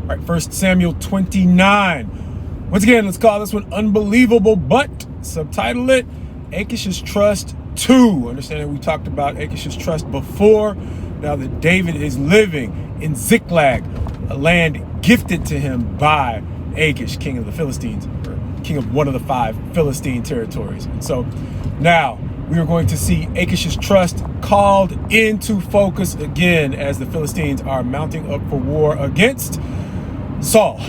All right, 1 Samuel 29. Once again, let's call this one Unbelievable, but subtitle it Achish's Trust 2. Understand we talked about Achish's trust before. Now that David is living in Ziklag, a land gifted to him by Achish, king of the Philistines, or king of one of the 5 Philistine territories. And so now we are going to see Achish's trust called into focus again as the Philistines are mounting up for war against Saul.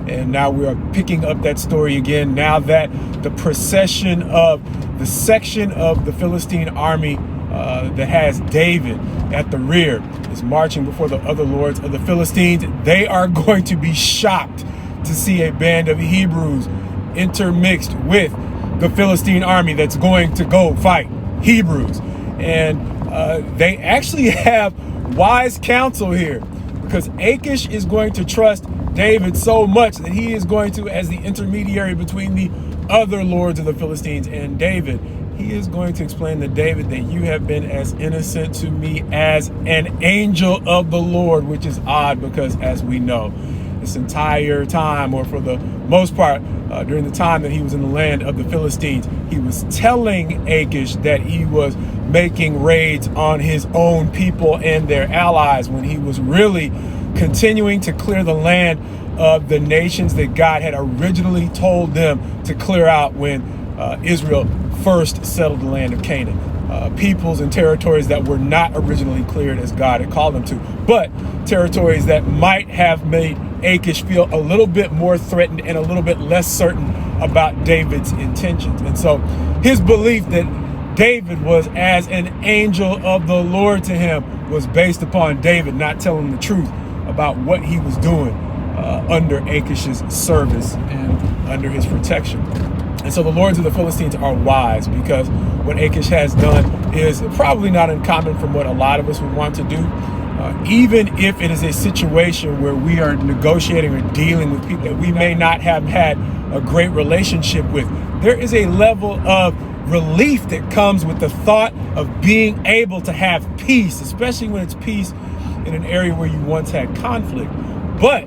And now we are picking up that story again now that the procession of the section of the Philistine army that has David at the rear is marching before the other lords of the Philistines. They are going to be shocked to see a band of Hebrews intermixed with the Philistine army that's going to go fight Hebrews. And they actually have wise counsel here, because Achish is going to trust David so much that he is going to, as the intermediary between the other lords of the Philistines and David, he is going to explain to David that you have been as innocent to me as an angel of the Lord, which is odd because, as we know, this entire time, or for the most part, during the time that he was in the land of the Philistines, he was telling Achish that he was making raids on his own people and their allies, when he was really continuing to clear the land of the nations that God had originally told them to clear out when Israel first settled the land of Canaan. Peoples and territories that were not originally cleared as God had called them to, but territories that might have made Achish feel a little bit more threatened and a little bit less certain about David's intentions. And so his belief that David was as an angel of the Lord to him was based upon David not telling the truth about what he was doing under Achish's service and under his protection. And so the lords of the Philistines are wise, because what Achish has done is probably not uncommon from what a lot of us would want to do. Even if it is a situation where we are negotiating or dealing with people that we may not have had a great relationship with, there is a level of relief that comes with the thought of being able to have peace, especially when it's peace in an area where you once had conflict. But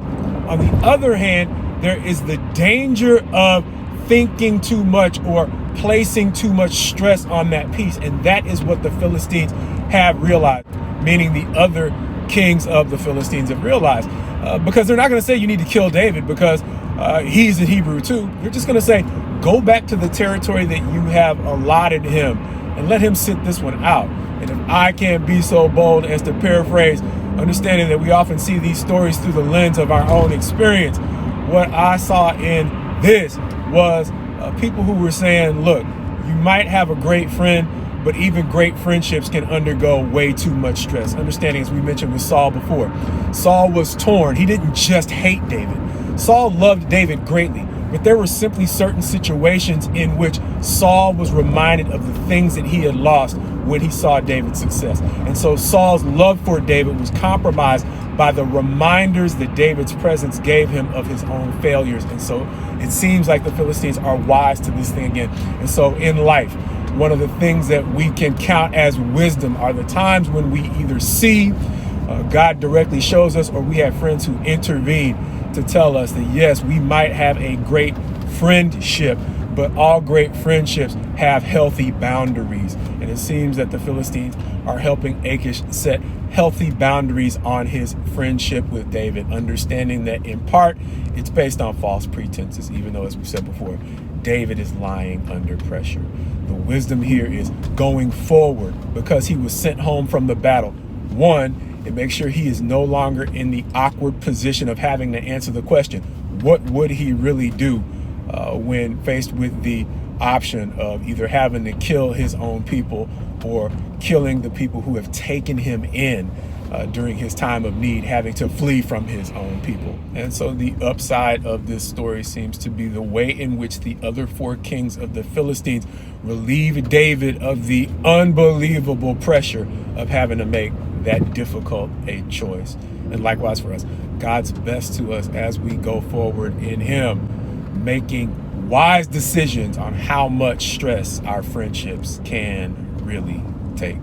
on the other hand, there is the danger of thinking too much or placing too much stress on that peace. And that is what the Philistines have realized, meaning the other kings of the Philistines have realized. Because they're not going to say you need to kill David because he's a Hebrew too. They're just going to say, go back to the territory that you have allotted him and let him sit this one out. And if I can't be so bold as to paraphrase, understanding that we often see these stories through the lens of our own experience, what I saw in this was people who were saying, look, you might have a great friend, but even great friendships can undergo way too much stress. Understanding, as we mentioned with Saul before, Saul was torn. He didn't just hate David. Saul loved David greatly, but there were simply certain situations in which Saul was reminded of the things that he had lost when he saw David's success. And so Saul's love for David was compromised by the reminders that David's presence gave him of his own failures. And so it seems like the Philistines are wise to this thing again. And so in life, one of the things that we can count as wisdom are the times when we either see God directly shows us, or we have friends who intervene to tell us that, yes, we might have a great friendship, but all great friendships have healthy boundaries. And it seems that the Philistines are helping Achish set healthy boundaries on his friendship with David, understanding that in part it's based on false pretenses, even though, as we said before, David is lying under pressure. The wisdom here is going forward, because he was sent home from the battle. One, it makes sure he is no longer in the awkward position of having to answer the question, what would he really do when faced with the option of either having to kill his own people or killing the people who have taken him in during his time of need, having to flee from his own people. And so the upside of this story seems to be the way in which the other 4 kings of the Philistines relieve David of the unbelievable pressure of having to make that difficult a choice. And likewise for us, God's best to us as we go forward in him, making wise decisions on how much stress our friendships can really take.